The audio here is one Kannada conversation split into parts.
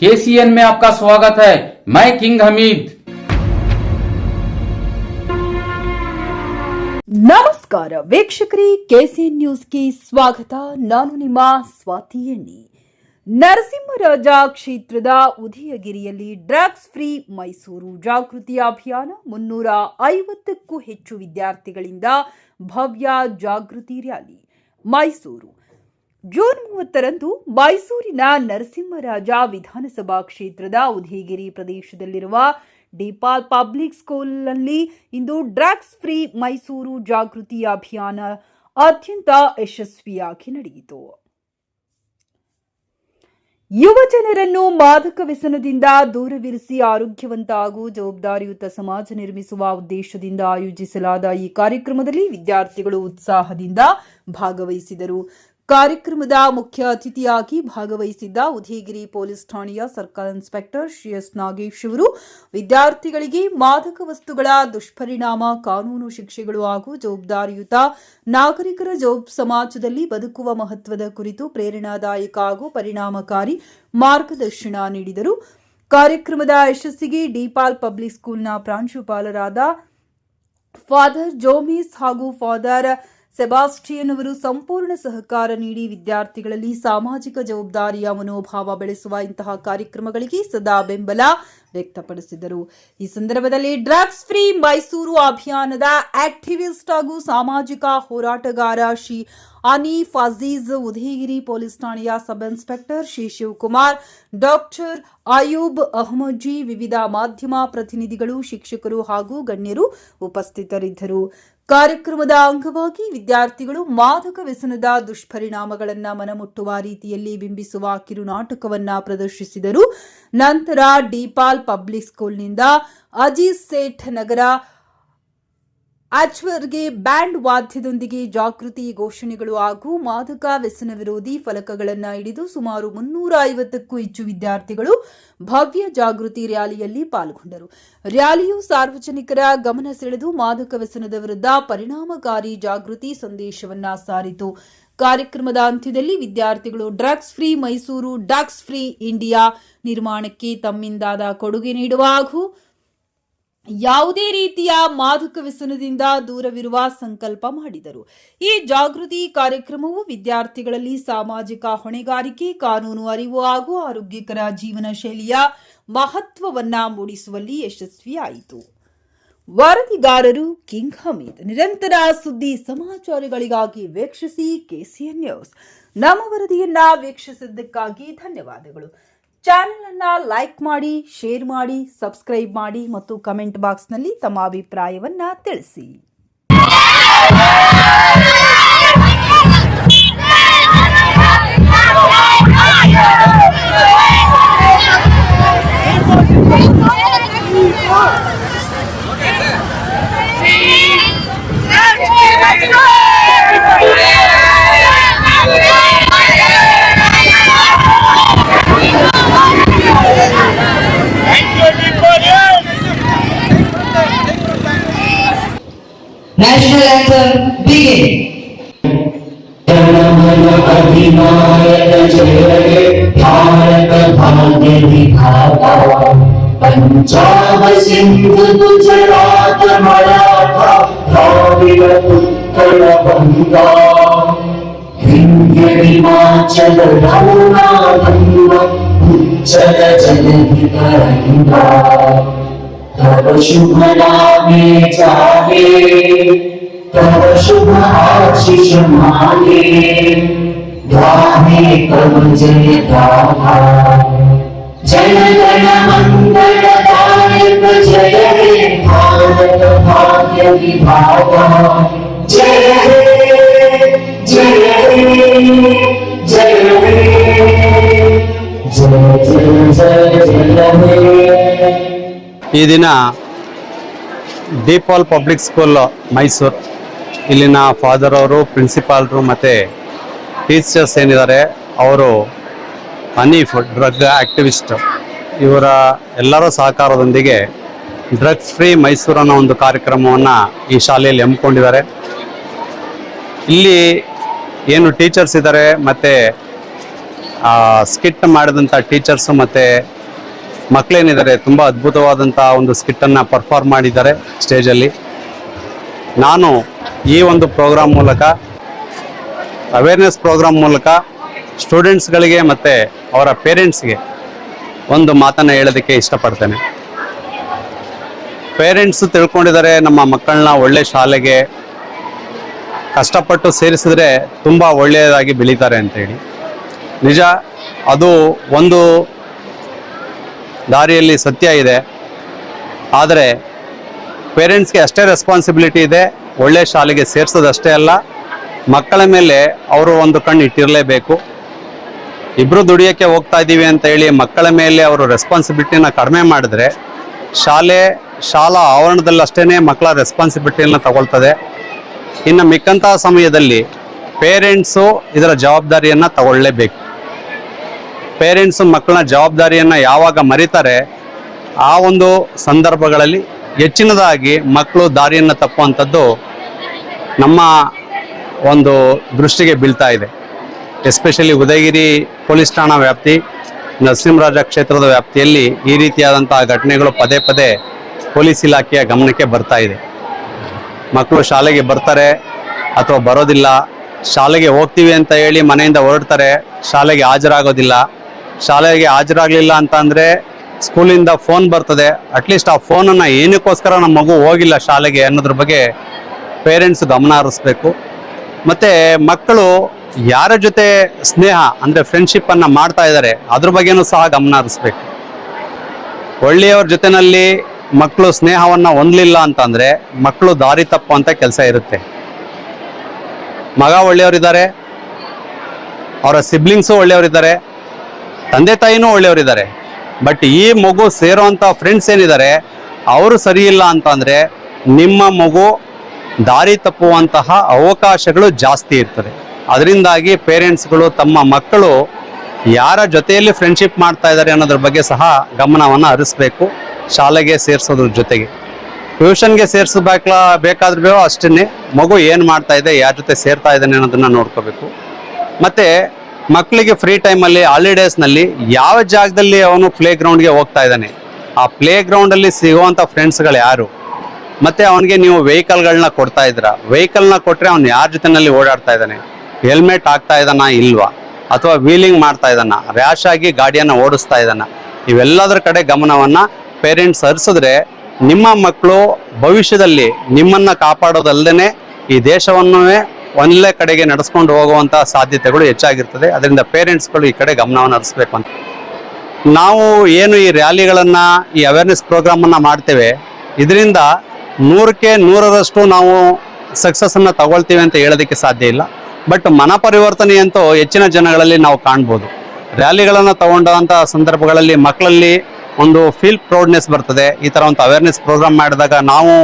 केसीएन में आपका स्वागत है। मैं किंग हमीद। ನಮಸ್ಕಾರ ವೀಕ್ಷಕರೇ, ಕೆಸಿಎನ್ ನ್ಯೂಸ್ಗೆ ಸ್ವಾಗತ. ನಾನು ನಿಮ್ಮ ಸ್ವಾತಿ ಎಣ್ಣಿ. ನರಸಿಂಹರಾಜ ಕ್ಷೇತ್ರದ ಉದಯಗಿರಿಯಲ್ಲಿ ಡ್ರಗ್ಸ್ ಫ್ರೀ ಮೈಸೂರು ಜಾಗೃತಿ ಅಭಿಯಾನ. 350ಕ್ಕೂ ಹೆಚ್ಚು ವಿದ್ಯಾರ್ಥಿಗಳಿಂದ ಭವ್ಯ ಜಾಗೃತಿ ರ್ಯಾಲಿ. ಮೈಸೂರು ಜೂನ್ 30ರಂದು ಮೈಸೂರಿನ ನರಸಿಂಹರಾಜ ವಿಧಾನಸಭಾ ಕ್ಷೇತ್ರದ ಉದಯಗಿರಿ ಪ್ರದೇಶದಲ್ಲಿರುವ ಡಿಪಾಲ್ ಪಬ್ಲಿಕ್ ಸ್ಕೂಲ್ನಲ್ಲಿ ಇಂದು ಡ್ರಗ್ಸ್ ಫ್ರೀ ಮೈಸೂರು ಜಾಗೃತಿ ಅಭಿಯಾನ ಅತ್ಯಂತ ಯಶಸ್ವಿಯಾಗಿ ನಡೆಯಿತು. ಯುವ ಜನರನ್ನು ಮಾದಕ ವ್ಯಸನದಿಂದ ದೂರವಿರಿಸಿ ಆರೋಗ್ಯವಂತ ಹಾಗೂ ಜವಾಬ್ದಾರಿಯುತ ಸಮಾಜ ನಿರ್ಮಿಸುವ ಉದ್ದೇಶದಿಂದ ಆಯೋಜಿಸಲಾದ ಈ ಕಾರ್ಯಕ್ರಮದಲ್ಲಿ ವಿದ್ಯಾರ್ಥಿಗಳು ಉತ್ಸಾಹದಿಂದ ಭಾಗವಹಿಸಿದರು. ಕಾರ್ಯಕ್ರಮದ ಮುಖ್ಯ ಅತಿಥಿಯಾಗಿ ಭಾಗವಹಿಸಿದ್ದ ಉದಯಗಿರಿ ಪೊಲೀಸ್ ಠಾಣೆಯ ಸರ್ಕಲ್ ಇನ್ಸ್ಪೆಕ್ಟರ್ ಶ್ರೀಎಸ್ ನಾಗೇಶ್ ಅವರು ವಿದ್ಯಾರ್ಥಿಗಳಿಗೆ ಮಾದಕ ವಸ್ತುಗಳ ದುಷ್ಪರಿಣಾಮ, ಕಾನೂನು ಶಿಕ್ಷೆಗಳು ಹಾಗೂ ಜವಾಬ್ದಾರಿಯುತ ನಾಗರಿಕರ ಸಮಾಜದಲ್ಲಿ ಬದುಕುವ ಮಹತ್ವದ ಕುರಿತು ಪ್ರೇರಣಾದಾಯಕ ಹಾಗೂ ಪರಿಣಾಮಕಾರಿ ಮಾರ್ಗದರ್ಶನ ನೀಡಿದರು. ಕಾರ್ಯಕ್ರಮದ ಯಶಸ್ಸಿಗೆ ಡಿಪಾಲ್ ಪಬ್ಲಿಕ್ ಸ್ಕೂಲ್ನ ಪ್ರಾಂಶುಪಾಲರಾದ ಫಾದರ್ ಜೋಮಿಸ್ ಹಾಗೂ ಫಾದರ್ ಸೆಬಾಸ್ಟಿಯನ್ ಅವರು ಸಂಪೂರ್ಣ ಸಹಕಾರ ನೀಡಿ ವಿದ್ಯಾರ್ಥಿಗಳಲ್ಲಿ ಸಾಮಾಜಿಕ ಜವಾಬ್ದಾರಿಯ ಮನೋಭಾವ ಬೆಳೆಸುವ ಇಂತಹ ಕಾರ್ಯಕ್ರಮಗಳಿಗೆ ಸದಾ ಬೆಂಬಲ ವ್ಯಕ್ತಪಡಿಸಿದರು. ಈ ಸಂದರ್ಭದಲ್ಲಿ ಡ್ರಗ್ಸ್ ಫ್ರೀ ಮೈಸೂರು ಅಭಿಯಾನದ ಆಕ್ಟಿವಿಸ್ಟ್ ಹಾಗೂ ಸಾಮಾಜಿಕ ಹೋರಾಟಗಾರ ಶ್ರೀ ಅನೀಫ್ ಅಜೀಜ್, ಉದಯಗಿರಿ ಪೊಲೀಸ್ ಠಾಣೆಯ sub inspector Shri Shivakumar, doctor Ayub Ahmadji, ವಿವಿಧ ಮಾಧ್ಯಮ ಪ್ರತಿನಿಧಿಗಳು, ಶಿಕ್ಷಕರು ಹಾಗೂ ಗಣ್ಯರು ಉಪಸ್ಥಿತರಿದ್ದರು. ಕಾರ್ಯಕ್ರಮದ ಅಂಗವಾಗಿ ವಿದ್ಯಾರ್ಥಿಗಳು ಮಾದಕ ವ್ಯಸನದ ದುಷ್ಪರಿಣಾಮಗಳನ್ನು ಮನಮುಟ್ಟುವ ರೀತಿಯಲ್ಲಿ ಬಿಂಬಿಸುವ ಕಿರುನಾಟಕವನ್ನು ಪ್ರದರ್ಶಿಸಿದರು. ನಂತರ ಡಿಪಾಲ್ ಪಬ್ಲಿಕ್ ಸ್ಕೂಲ್ನಿಂದ ಅಜೀಜ್ ಸೇಠ್ ನಗರ ಅಚ್ವರ್ಗೆ ಬ್ಯಾಂಡ್ ವಾದ್ಯದೊಂದಿಗೆ ಜಾಗೃತಿ ಘೋಷಣೆಗಳು ಹಾಗೂ ಮಾದಕ ವ್ಯಸನ ವಿರೋಧಿ ಫಲಕಗಳನ್ನು ಹಿಡಿದು ಸುಮಾರು 350ಕ್ಕೂ ಹೆಚ್ಚು ವಿದ್ಯಾರ್ಥಿಗಳು ಭವ್ಯ ಜಾಗೃತಿ ರ್ಯಾಲಿಯಲ್ಲಿ ಪಾಲ್ಗೊಂಡರು. ರ್ಯಾಲಿಯು ಸಾರ್ವಜನಿಕರ ಗಮನ ಸೆಳೆದು ಮಾದಕ ವ್ಯಸನದ ವಿರುದ್ಧ ಪರಿಣಾಮಕಾರಿ ಜಾಗೃತಿ ಸಂದೇಶವನ್ನ ಸಾರಿತು. ಕಾರ್ಯಕ್ರಮದ ಅಂತ್ಯದಲ್ಲಿ ವಿದ್ಯಾರ್ಥಿಗಳು drugs free Mysuru, drugs free India ನಿರ್ಮಾಣಕ್ಕೆ ತಮ್ಮಿಂದಾದ ಕೊಡುಗೆ ನೀಡುವ ಹಾಗೂ ಯಾವುದೇ ರೀತಿಯ ಮಾದಕ ವ್ಯಸನದಿಂದ ದೂರವಿರುವ ಸಂಕಲ್ಪ ಮಾಡಿದರು. ಈ ಜಾಗೃತಿ ಕಾರ್ಯಕ್ರಮವು ವಿದ್ಯಾರ್ಥಿಗಳಲ್ಲಿ ಸಾಮಾಜಿಕ ಹೊಣೆಗಾರಿಕೆ, ಕಾನೂನು ಅರಿವು ಹಾಗೂ ಆರೋಗ್ಯಕರ ಜೀವನ ಶೈಲಿಯ ಮಹತ್ವವನ್ನ ಮೂಡಿಸುವಲ್ಲಿ ಯಶಸ್ವಿಯಾಯಿತು. ವರದಿಗಾರರು ಕಿಂಗ್ ಹಮೀದ್. ನಿರಂತರ ಸುದ್ದಿ ಸಮಾಚಾರಗಳಿಗಾಗಿ ವೀಕ್ಷಿಸಿ ಕೆಸಿಎನ್ ನ್ಯೂಸ್. ನಮ್ಮ ವರದಿಯನ್ನ ವೀಕ್ಷಿಸಿದ್ದಕ್ಕಾಗಿ ಧನ್ಯವಾದಗಳು. ಚಾನೆಲ್ ಅನ್ನ ಲೈಕ್ ಮಾಡಿ, ಶೇರ್ ಮಾಡಿ, ಸಬ್ಸ್ಕ್ರೈಬ್ ಮಾಡಿ ಮತ್ತು ಕಮೆಂಟ್ ಬಾಕ್ಸ್ನಲ್ಲಿ ತಮ್ಮ ಅಭಿಪ್ರಾಯವನ್ನ ತಿಳಿಸಿ. National anthem begin. अधिनायक जय हे भारत भाग्य विधाता, पंजाब सिंध गुजरात मराठा द्राविड़ उत्कल बंगा, विंध्य हिमाचल यमुना गंगा उज्जल जलधि तरंगा, तब शुभ नामे जागे, तब शुभ आशीष मांगे, गाहे तब जय गाथा, जय गण मंगल दायक जय हे भारत भाग्य विधाता, जय हे जय हे जय हे जय जय जय हे. ಈ ದಿನ ಡಿಪಾಲ್ ಪಬ್ಲಿಕ್ ಸ್ಕೂಲ್ ಮೈಸೂರು ಇಲ್ಲಿನ ಫಾದರ್ ಅವರು, ಪ್ರಿನ್ಸಿಪಾಲ್ರು ಮತ್ತು ಟೀಚರ್ಸ್ ಏನಿದ್ದಾರೆ ಅವರು ಅನೀಫ್ ಡ್ರಗ್ ಆಕ್ಟಿವಿಸ್ಟ್ ಇವರ ಎಲ್ಲರ ಸಹಕಾರದೊಂದಿಗೆ ಡ್ರಗ್ಸ್ ಫ್ರೀ ಮೈಸೂರು ಅನ್ನೋ ಒಂದು ಕಾರ್ಯಕ್ರಮವನ್ನು ಈ ಶಾಲೆಯಲ್ಲಿ ಹಮ್ಮಿಕೊಂಡಿದ್ದಾರೆ. ಇಲ್ಲಿ ಏನು ಟೀಚರ್ಸ್ ಇದ್ದಾರೆ ಮತ್ತು ಸ್ಕಿಟ್ ಮಾಡಿದಂಥ ಟೀಚರ್ಸು ಮತ್ತು ಮಕ್ಕಳೇನಿದ್ದಾರೆ ತುಂಬ ಅದ್ಭುತವಾದಂಥ ಒಂದು ಸ್ಕಿಟ್ಟನ್ನು ಪರ್ಫಾರ್ಮ್ ಮಾಡಿದ್ದಾರೆ ಸ್ಟೇಜಲ್ಲಿ. ನಾನು ಈ ಒಂದು ಪ್ರೋಗ್ರಾಮ್ ಮೂಲಕ, ಅವೇರ್ನೆಸ್ ಪ್ರೋಗ್ರಾಮ್ ಮೂಲಕ ಸ್ಟೂಡೆಂಟ್ಸ್ಗಳಿಗೆ ಮತ್ತು ಅವರ ಪೇರೆಂಟ್ಸ್ಗೆ ಒಂದು ಮಾತನ್ನು ಹೇಳೋದಕ್ಕೆ ಇಷ್ಟಪಡ್ತೇನೆ. ಪೇರೆಂಟ್ಸ್ ತಿಳ್ಕೊಂಡಿದ್ದಾರೆ ನಮ್ಮ ಮಕ್ಕಳನ್ನ ಒಳ್ಳೆ ಶಾಲೆಗೆ ಕಷ್ಟಪಟ್ಟು ಸೇರಿಸಿದ್ರೆ ತುಂಬ ಒಳ್ಳೆಯದಾಗಿ ಬೆಳೀತಾರೆ ಅಂತೇಳಿ. ನಿಜ, ಅದು ಒಂದು ದಾರಿಯಲ್ಲಿ ಸತ್ಯ ಇದೆ. ಆದರೆ ಪೇರೆಂಟ್ಸ್ಗೆ ಅಷ್ಟೇ ರೆಸ್ಪಾನ್ಸಿಬಿಲಿಟಿ ಇದೆ, ಒಳ್ಳೆ ಶಾಲೆಗೆ ಸೇರಿಸೋದಷ್ಟೇ ಅಲ್ಲ, ಮಕ್ಕಳ ಮೇಲೆ ಅವರು ಒಂದು ಕಣ್ಣು ಇಟ್ಟಿರಲೇಬೇಕು. ಇಬ್ಬರು ದುಡಿಯೋಕ್ಕೆ ಹೋಗ್ತಾ ಇದ್ದೀವಿ ಅಂತ ಹೇಳಿ ಮಕ್ಕಳ ಮೇಲೆ ಅವರು ರೆಸ್ಪಾನ್ಸಿಬಿಲಿಟಿನ ಕಡಿಮೆ ಮಾಡಿದ್ರೆ ಶಾಲಾ ಆವರಣದಲ್ಲಿ ಅಷ್ಟೇ ಮಕ್ಕಳ ರೆಸ್ಪಾನ್ಸಿಬಿಲಿಟಿಯನ್ನು ತಗೊಳ್ತದೆ. ಇನ್ನು ಮಿಕ್ಕಂಥ ಸಮಯದಲ್ಲಿ ಪೇರೆಂಟ್ಸು ಇದರ ಜವಾಬ್ದಾರಿಯನ್ನು ತಗೊಳ್ಳೇಬೇಕು. ಪೇರೆಂಟ್ಸು ಮಕ್ಕಳನ್ನ ಜವಾಬ್ದಾರಿಯನ್ನು ಯಾವಾಗ ಮರಿತಾರೆ ಆ ಒಂದು ಸಂದರ್ಭಗಳಲ್ಲಿ ಹೆಚ್ಚಿನದಾಗಿ ಮಕ್ಕಳು ದಾರಿಯನ್ನು ತಪ್ಪುವಂಥದ್ದು ನಮ್ಮ ಒಂದು ದೃಷ್ಟಿಗೆ ಬೀಳ್ತಾ ಇದೆ. ಎಸ್ಪೆಷಲಿ ಉದಯಗಿರಿ ಪೊಲೀಸ್ ಠಾಣಾ ವ್ಯಾಪ್ತಿ, ನರಸಿಂಹರಾಜ ಕ್ಷೇತ್ರದ ವ್ಯಾಪ್ತಿಯಲ್ಲಿ ಈ ರೀತಿಯಾದಂತಹ ಘಟನೆಗಳು ಪದೇ ಪದೇ ಪೊಲೀಸ್ ಇಲಾಖೆಯ ಗಮನಕ್ಕೆ ಬರ್ತಾ ಇದೆ. ಮಕ್ಕಳು ಶಾಲೆಗೆ ಬರ್ತಾರೆ ಅಥವಾ ಬರೋದಿಲ್ಲ, ಶಾಲೆಗೆ ಹೋಗ್ತೀವಿ ಅಂತ ಹೇಳಿ ಮನೆಯಿಂದ ಹೊರಡ್ತಾರೆ, ಶಾಲೆಗೆ ಹಾಜರಾಗೋದಿಲ್ಲ. ಶಾಲೆಗೆ ಹಾಜರಾಗಲಿಲ್ಲ ಅಂತ ಅಂದರೆ ಸ್ಕೂಲಿಂದ ಫೋನ್ ಬರ್ತದೆ. ಅಟ್ಲೀಸ್ಟ್ ಆ ಫೋನನ್ನು ಏನಕ್ಕೋಸ್ಕರ ನಮ್ಮ ಮಗು ಹೋಗಿಲ್ಲ ಶಾಲೆಗೆ ಅನ್ನೋದ್ರ ಬಗ್ಗೆ ಪೇರೆಂಟ್ಸ್ ಗಮನ ಹರಿಸ್ಬೇಕು. ಮತ್ತು ಮಕ್ಕಳು ಯಾರ ಜೊತೆ ಸ್ನೇಹ ಅಂದರೆ ಫ್ರೆಂಡ್ಶಿಪ್ಪನ್ನು ಮಾಡ್ತಾ ಇದ್ದಾರೆ ಅದ್ರ ಬಗ್ಗೆನೂ ಸಹ ಗಮನ ಹರಿಸ್ಬೇಕು. ಒಳ್ಳೆಯವ್ರ ಜೊತೆಯಲ್ಲಿ ಮಕ್ಕಳು ಸ್ನೇಹವನ್ನು ಹೊಂದಲಿಲ್ಲ ಅಂತಂದರೆ ಮಕ್ಕಳು ದಾರಿ ತಪ್ಪುವಂಥ ಕೆಲಸ ಇರುತ್ತೆ. ಮಗ ಒಳ್ಳೆಯವರಿದ್ದಾರೆ, ಅವರ ಸಿಬ್ಲಿಂಗ್ಸು ಒಳ್ಳೆಯವರಿದ್ದಾರೆ, ತಂದೆ ತಾಯಿನೂ ಒಳ್ಳೆಯವರಿದ್ದಾರೆ. ಬಟ್ ಈ ಮಗು ಸೇರೋವಂಥ ಫ್ರೆಂಡ್ಸ್ ಏನಿದ್ದಾರೆ ಅವರು ಸರಿ ಇಲ್ಲ ಅಂತಂದರೆ ನಿಮ್ಮ ಮಗು ದಾರಿ ತಪ್ಪುವಂತಹ ಅವಕಾಶಗಳು ಜಾಸ್ತಿ ಇರ್ತದೆ. ಅದರಿಂದಾಗಿ ಪೇರೆಂಟ್ಸ್ಗಳು ತಮ್ಮ ಮಕ್ಕಳು ಯಾರ ಜೊತೆಯಲ್ಲಿ ಫ್ರೆಂಡ್ಶಿಪ್ ಮಾಡ್ತಾ ಇದ್ದಾರೆ ಅನ್ನೋದ್ರ ಬಗ್ಗೆ ಸಹ ಗಮನವನ್ನು ಹರಿಸ್ಬೇಕು. ಶಾಲೆಗೆ ಸೇರಿಸೋದ್ರ ಜೊತೆಗೆ ಟ್ಯೂಷನ್ಗೆ ಬೇಕಾದ್ರೂ ಅಷ್ಟೇ ಮಗು ಏನು ಮಾಡ್ತಾ ಇದೆ, ಯಾರ ಜೊತೆ ಸೇರ್ತಾ ಇದ್ದಾನೆ ಅನ್ನೋದನ್ನು ನೋಡ್ಕೋಬೇಕು. ಮತ್ತು ಮಕ್ಕಳಿಗೆ ಫ್ರೀ ಟೈಮಲ್ಲಿ ಹಾಲಿಡೇಸ್ನಲ್ಲಿ ಯಾವ ಜಾಗದಲ್ಲಿ ಅವನು ಪ್ಲೇ ಗ್ರೌಂಡ್ಗೆ ಹೋಗ್ತಾ ಇದ್ದಾನೆ, ಆ ಪ್ಲೇ ಗ್ರೌಂಡಲ್ಲಿ ಸಿಗುವಂಥ ಫ್ರೆಂಡ್ಸ್ಗಳು ಯಾರು, ಮತ್ತು ಅವನಿಗೆ ನೀವು ವೆಹಿಕಲ್ಗಳನ್ನ ಕೊಡ್ತಾ ಇದ್ದೀರಾ, ವೆಹಿಕಲ್ನ ಕೊಟ್ಟರೆ ಅವ್ನು ಯಾರ ಜೊತೆಯಲ್ಲಿ ಓಡಾಡ್ತಾ ಇದ್ದಾನೆ, ಹೆಲ್ಮೆಟ್ ಹಾಕ್ತಾ ಇದ್ದಾನ ಇಲ್ವಾ, ಅಥವಾ ವೀಲಿಂಗ್ ಮಾಡ್ತಾ ಇದ್ದಾನ, ರ್ಯಾಶ್ ಆಗಿ ಗಾಡಿಯನ್ನು ಓಡಿಸ್ತಾ ಇದ್ದಾನ, ಇವೆಲ್ಲದರ ಕಡೆ ಗಮನವನ್ನು ಪೇರೆಂಟ್ಸ್ ಹರಿಸಿದ್ರೆ ನಿಮ್ಮ ಮಕ್ಕಳು ಭವಿಷ್ಯದಲ್ಲಿ ನಿಮ್ಮನ್ನು ಕಾಪಾಡೋದಲ್ಲದೆ ಈ ದೇಶವನ್ನೇ ಒಂದೇ ಕಡೆಗೆ ನಡೆಸ್ಕೊಂಡು ಹೋಗುವಂಥ ಸಾಧ್ಯತೆಗಳು ಹೆಚ್ಚಾಗಿರ್ತದೆ. ಅದರಿಂದ ಪೇರೆಂಟ್ಸ್ಗಳು ಈ ಕಡೆ ಗಮನವನ್ನು ಹರಿಸ್ಬೇಕು ಅಂತ ನಾವು ಏನು ಈ ರ್ಯಾಲಿಗಳನ್ನು, ಈ ಅವೇರ್ನೆಸ್ ಪ್ರೋಗ್ರಾಮನ್ನು ಮಾಡ್ತೇವೆ, ಇದರಿಂದ 100ಕ್ಕೆ 100ರಷ್ಟು ನಾವು ಸಕ್ಸಸ್ಸನ್ನು ತಗೊಳ್ತೀವಿ ಅಂತ ಹೇಳೋದಕ್ಕೆ ಸಾಧ್ಯ ಇಲ್ಲ. ಬಟ್ ಮನ ಪರಿವರ್ತನೆ ಅಂತೂ ಹೆಚ್ಚಿನ ಜನಗಳಲ್ಲಿ ನಾವು ಕಾಣ್ಬೋದು. ರ್ಯಾಲಿಗಳನ್ನು ತಗೊಂಡಂಥ ಸಂದರ್ಭಗಳಲ್ಲಿ ಮಕ್ಕಳಲ್ಲಿ ಒಂದು ಫೀಲ್ ಪ್ರೌಡ್ನೆಸ್ ಬರ್ತದೆ. ಈ ಥರ ಒಂದು ಅವೇರ್ನೆಸ್ ಪ್ರೋಗ್ರಾಮ್ ಮಾಡಿದಾಗ ನಾವು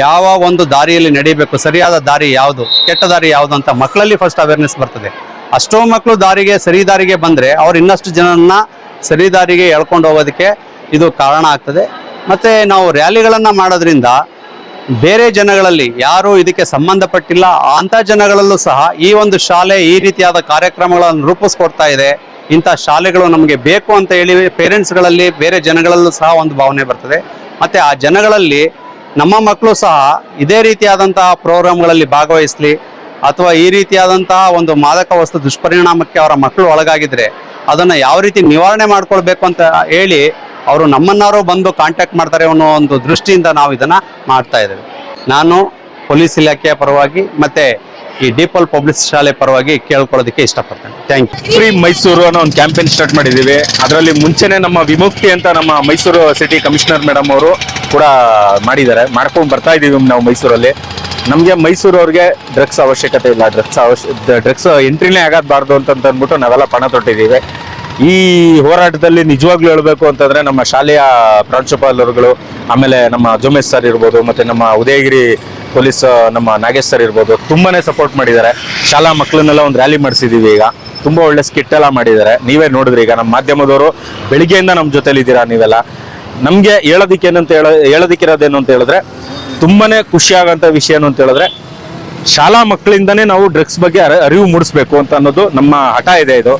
ಯಾವ ಒಂದು ದಾರಿಯಲ್ಲಿ ನಡೀಬೇಕು, ಸರಿಯಾದ ದಾರಿ ಯಾವುದು, ಕೆಟ್ಟ ದಾರಿ ಯಾವುದು ಅಂತ ಮಕ್ಕಳಲ್ಲಿ ಫಸ್ಟ್ ಅವೇರ್ನೆಸ್ ಬರ್ತದೆ. ಅಷ್ಟೋ ಮಕ್ಕಳು ಸರಿ ದಾರಿಗೆ ಬಂದರೆ ಅವ್ರು ಇನ್ನಷ್ಟು ಜನರನ್ನ ಸರಿ ದಾರಿಗೆ ಎಳ್ಕೊಂಡು ಹೋಗೋದಕ್ಕೆ ಇದು ಕಾರಣ ಆಗ್ತದೆ. ಮತ್ತು ನಾವು ರ್ಯಾಲಿಗಳನ್ನು ಮಾಡೋದ್ರಿಂದ ಬೇರೆ ಜನಗಳಲ್ಲಿ ಯಾರು ಇದಕ್ಕೆ ಸಂಬಂಧಪಟ್ಟಿಲ್ಲ ಅಂಥ ಜನಗಳಲ್ಲೂ ಸಹ ಈ ಒಂದು ಶಾಲೆ ಈ ರೀತಿಯಾದ ಕಾರ್ಯಕ್ರಮಗಳನ್ನು ರೂಪಿಸ್ಕೊಡ್ತಾ ಇದೆ, ಇಂಥ ಶಾಲೆಗಳು ನಮಗೆ ಬೇಕು ಅಂತ ಹೇಳಿ ಪೇರೆಂಟ್ಸ್ಗಳಲ್ಲಿ ಬೇರೆ ಜನಗಳಲ್ಲೂ ಸಹ ಒಂದು ಭಾವನೆ ಬರ್ತದೆ. ಮತ್ತು ಆ ಜನಗಳಲ್ಲಿ ನಮ್ಮ ಮಕ್ಕಳು ಸಹ ಇದೇ ರೀತಿಯಾದಂತಹ ಪ್ರೋಗ್ರಾಮ್ಗಳಲ್ಲಿ ಭಾಗವಹಿಸಲಿ, ಅಥವಾ ಈ ರೀತಿಯಾದಂತಹ ಒಂದು ಮಾದಕ ವಸ್ತು ದುಷ್ಪರಿಣಾಮಕ್ಕೆ ಅವರ ಮಕ್ಕಳು ಒಳಗಾಗಿದ್ರೆ ಅದನ್ನು ಯಾವ ರೀತಿ ನಿವಾರಣೆ ಮಾಡ್ಕೊಳ್ಬೇಕು ಅಂತ ಹೇಳಿ ಅವರು ನಮ್ಮನ್ನಾರು ಬಂದು ಕಾಂಟ್ಯಾಕ್ಟ್ ಮಾಡ್ತಾರೆ ಅನ್ನೋ ಒಂದು ದೃಷ್ಟಿಯಿಂದ ನಾವು ಇದನ್ನು ಮಾಡ್ತಾ ಇದ್ದೇವೆ. ನಾನು ಪೊಲೀಸ್ ಇಲಾಖೆಯ ಪರವಾಗಿ ಮತ್ತು ಈ ಡಿಪಲ್ ಪಬ್ಲಿಕ್ ಶಾಲೆ ಪರವಾಗಿ ಕೇಳ್ಕೊಳ್ಳೋದಕ್ಕೆ ಇಷ್ಟಪಡ್ತೇನೆ. Thank you. ಫ್ರೀ ಮೈಸೂರು ಅನ್ನೋ ಒಂದು ಕ್ಯಾಂಪೇನ್ ಸ್ಟಾರ್ಟ್ ಮಾಡಿದ್ದೀವಿ. ಅದರಲ್ಲಿ ಮುಂಚೆನೆ ನಮ್ಮ ವಿಮುಕ್ತಿ ಅಂತ ನಮ್ಮ ಮೈಸೂರು ಸಿಟಿ ಕಮಿಷನರ್ ಮೇಡಮ್ ಅವರು ಕೂಡ ಮಾಡ್ಕೊಂಡು ಬರ್ತಾ ಇದ್ದೀವಿ ನಾವು ಮೈಸೂರಲ್ಲಿ. ನಮಗೆ ಮೈಸೂರವ್ರಿಗೆ ಡ್ರಗ್ಸ್ ಅವಶ್ಯಕತೆ ಇಲ್ಲ, ಡ್ರಗ್ಸ್ ಎಂಟ್ರಿನೇ ಆಗಬಾರ್ದು ಅಂತ ಅಂದ್ಬಿಟ್ಟು ನಾವೆಲ್ಲ ಪಣ ತೊಟ್ಟಿದ್ದೀವಿ. ಈ ಹೋರಾಟದಲ್ಲಿ ನಿಜವಾಗ್ಲೂ ಹೇಳಬೇಕು ಅಂತಂದರೆ ನಮ್ಮ ಶಾಲೆಯ ಪ್ರಾಂಶುಪಾಲರುಗಳು, ಆಮೇಲೆ ನಮ್ಮ ಜೋಮೇಶ್ ಸರ್ ಇರ್ಬೋದು, ಮತ್ತು ನಮ್ಮ ಉದಯಗಿರಿ ಪೊಲೀಸ್ ನಮ್ಮ ನಾಗೇಶ್ ಸರ್ ಇರ್ಬೋದು, ತುಂಬಾ ಸಪೋರ್ಟ್ ಮಾಡಿದ್ದಾರೆ. ಶಾಲಾ ಮಕ್ಕಳನ್ನೆಲ್ಲ ಒಂದು ರ್ಯಾಲಿ ಮಾಡಿಸಿದ್ದೀವಿ. ಈಗ ತುಂಬ ಒಳ್ಳೆ ಸ್ಕಿಟ್ ಎಲ್ಲ ಮಾಡಿದ್ದಾರೆ, ನೀವೇ ನೋಡಿದ್ರಿ. ಈಗ ನಮ್ಮ ಮಾಧ್ಯಮದವರು ಬೆಳಿಗ್ಗೆಯಿಂದ ನಮ್ಮ ಜೊತೆಲಿದ್ದೀರಾ ನೀವೆಲ್ಲ. ನಮಗೆ ಹೇಳೋದಿಕ್ಕಿರೋದೇನು ಅಂತ ಹೇಳಿದ್ರೆ, ತುಂಬಾ ಖುಷಿಯಾಗೋಂಥ ವಿಷಯ ಏನು ಅಂತ ಹೇಳಿದ್ರೆ, ಶಾಲಾ ಮಕ್ಕಳಿಂದನೇ ನಾವು ಡ್ರಗ್ಸ್ ಬಗ್ಗೆ ಅರಿವು ಮೂಡಿಸ್ಬೇಕು ಅಂತ ಅನ್ನೋದು ನಮ್ಮ ಹಠ ಇದೆ. ಇದು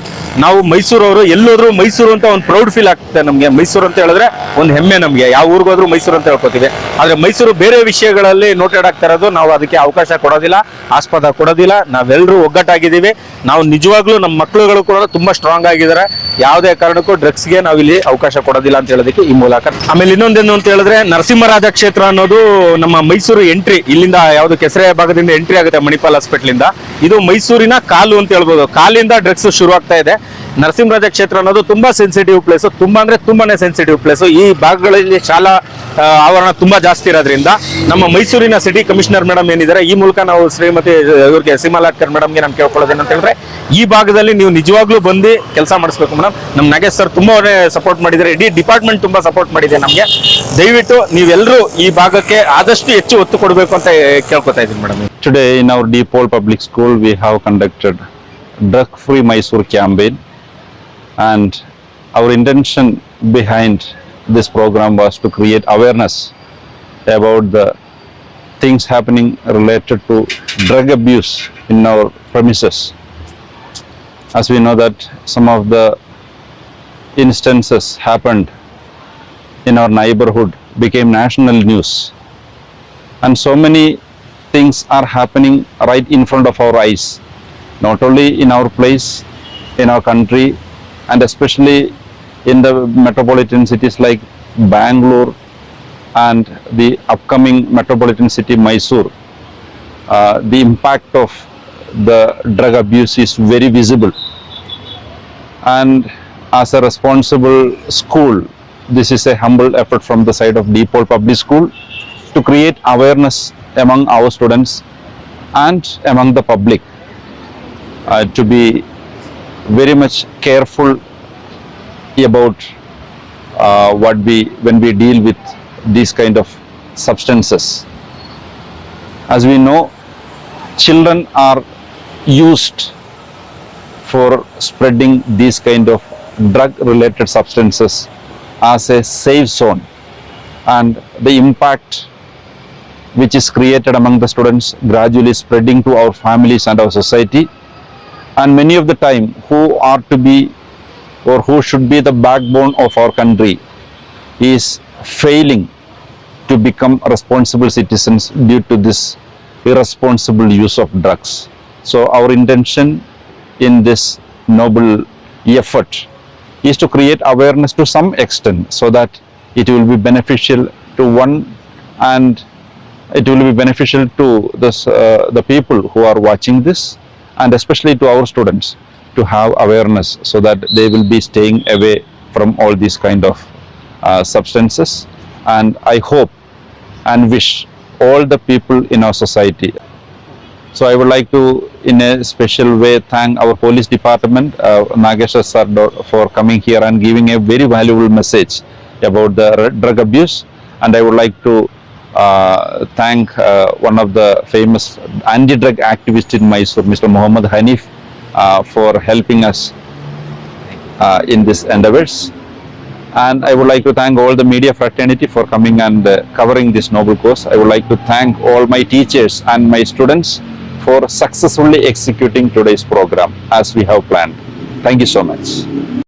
ನಾವು ಮೈಸೂರವರು ಎಲ್ಲೋದ್ರೂ ಮೈಸೂರು ಅಂತ ಒಂದು ಪ್ರೌಡ್ ಫೀಲ್ ಆಗ್ತದೆ ನಮಗೆ. ಮೈಸೂರು ಅಂತ ಹೇಳಿದ್ರೆ ಒಂದು ಹೆಮ್ಮೆ ನಮಗೆ. ಯಾವ ಊರಿಗೋದ್ರೂ ಮೈಸೂರು ಅಂತ ಹೇಳ್ಕೊತೀವಿ. ಆದ್ರೆ ಮೈಸೂರು ಬೇರೆ ವಿಷಯಗಳಲ್ಲಿ ನೋಟೆಡ್ ಆಗ್ತಾ ಇರೋದು, ನಾವು ಅದಕ್ಕೆ ಅವಕಾಶ ಕೊಡೋದಿಲ್ಲ, ಆಸ್ಪದ ಕೊಡೋದಿಲ್ಲ. ನಾವೆಲ್ಲರೂ ಒಗ್ಗಟ್ಟಾಗಿದ್ದೀವಿ. ನಾವು ನಿಜವಾಗ್ಲೂ ನಮ್ಮ ಮಕ್ಕಳುಗಳು ಕೂಡ ತುಂಬಾ ಸ್ಟ್ರಾಂಗ್ ಆಗಿದ್ದಾರೆ. ಯಾವುದೇ ಕಾರಣಕ್ಕೂ ಡ್ರಗ್ಸ್ಗೆ ನಾವು ಇಲ್ಲಿ ಅವಕಾಶ ಕೊಡೋದಿಲ್ಲ ಅಂತ ಹೇಳೋದಕ್ಕೆ ಈ ಮೂಲಕ. ಆಮೇಲೆ ಇನ್ನೊಂದೇನು ಅಂತ ಹೇಳಿದ್ರೆ, ನರಸಿಂಹರಾಜ ಕ್ಷೇತ್ರ ಅನ್ನೋದು ನಮ್ಮ ಮೈಸೂರು ಎಂಟ್ರಿ, ಇಲ್ಲಿಂದ ಯಾವುದು ಕೆಸರೆ ಭಾಗದಿಂದ ಎಂಟ್ರಿ ಆಗುತ್ತೆ ಮಣಿಪಾಲ್ ಹಾಸ್ಪಿಟಲ್ ಇಂದ. ಇದು ಮೈಸೂರಿನ ಕಾಲು ಅಂತ ಹೇಳ್ಬೋದು. ಕಾಲಿಂದ ಡ್ರಗ್ಸ್ ಶುರು ಆಗ್ತಾ ಇದೆ. ನರಸಿಂಹರಾಜ ಕ್ಷೇತ್ರ ಅನ್ನೋದು ತುಂಬಾ ಸೆನ್ಸಿಟಿವ್ ಪ್ಲೇಸ್, ತುಂಬಾನೇ ಸೆನ್ಸಿಟಿವ್ ಪ್ಲೇಸ್. ಈ ಭಾಗಗಳಲ್ಲಿ ಶಾಲಾ ಆವರಣ ತುಂಬಾ ಜಾಸ್ತಿ ಇರೋದ್ರಿಂದ ನಮ್ಮ ಮೈಸೂರಿನ ಸಿಟಿ ಕಮಿಷನರ್ ಮೇಡಮ್ ಏನಿದ್ದಾರೆ, ಈ ಮೂಲಕ ನಾವು ಶ್ರೀಮತಿ ಇವ್ರಿಗೆ ಸೀಮಾ ಲಾಟ್ಕರ್ ಮೇಡಮ್ಗೆ ನಾನು ಕೇಳ್ಕೊಳ್ಳೋದೇನಂತ ಹೇಳಿದ್ರೆ, ಈ ಭಾಗದಲ್ಲಿ ನೀವು ನಿಜವಾಗ್ಲೂ ಬಂದು ಕೆಲಸ ಮಾಡಿಸ್ಬೇಕು ಮೇಡಮ್. ನಮ್ಮ ನಾಗೇಶ್ ಸರ್ ತುಂಬಾ ಸಪೋರ್ಟ್ ಮಾಡಿದ್ದಾರೆ, ಇಡೀ ಡಿಪಾರ್ಟ್ಮೆಂಟ್ ತುಂಬಾ ಸಪೋರ್ಟ್ ಮಾಡಿದೆ ನಮಗೆ. ದಯವಿಟ್ಟು ನೀವೆಲ್ಲರೂ ಈ ಭಾಗಕ್ಕೆ ಆದಷ್ಟು ಹೆಚ್ಚು ಒತ್ತು ಕೊಡಬೇಕು ಅಂತ ಕೇಳ್ಕೊತಾ ಇದ್ದೀನಿ madam. Today in our Deepole Public School we have conducted Drug Free Mysore campaign, and our intention behind this program was to create awareness about the things happening related to drug abuse in our premises. As we know that some of the instances happened in our neighborhood became national news, and so many things are happening right in front of our eyes, not only in our place, in our country, and especially in the metropolitan cities like Bangalore and the upcoming metropolitan city Mysore. The impact of the drug abuse is very visible, and as a responsible school, this is a humble effort from the side of Deepole Public School to create awareness among our students and among the public, to be very much careful about when we deal with these kind of substances. As we know, children are used for spreading these kind of drug related substances as a safe zone, and the impact which is created among the students gradually spreading to our families and our society. And many of the time who are to be, or who should be the backbone of our country, is failing to become responsible citizens due to this irresponsible use of drugs. So our intention in this noble effort is to create awareness to some extent, so that it will be beneficial to one, and it will be beneficial to the people who are watching this, and especially to our students, to have awareness, so that they will be staying away from all these kind of substances. And I hope and wish all the people in our society. So I would like to, in a special way, thank our police department, Nagesh sir, for coming here and giving a very valuable message about the drug abuse. And I would like to thank one of the famous anti-drug activists in Mysore, Mr. Muhammad Hanif, for helping us in this endeavors. And I would like to thank all the media fraternity for coming and covering this noble cause. I would like to thank all my teachers and my students for successfully executing today's program as we have planned. Thank you so much.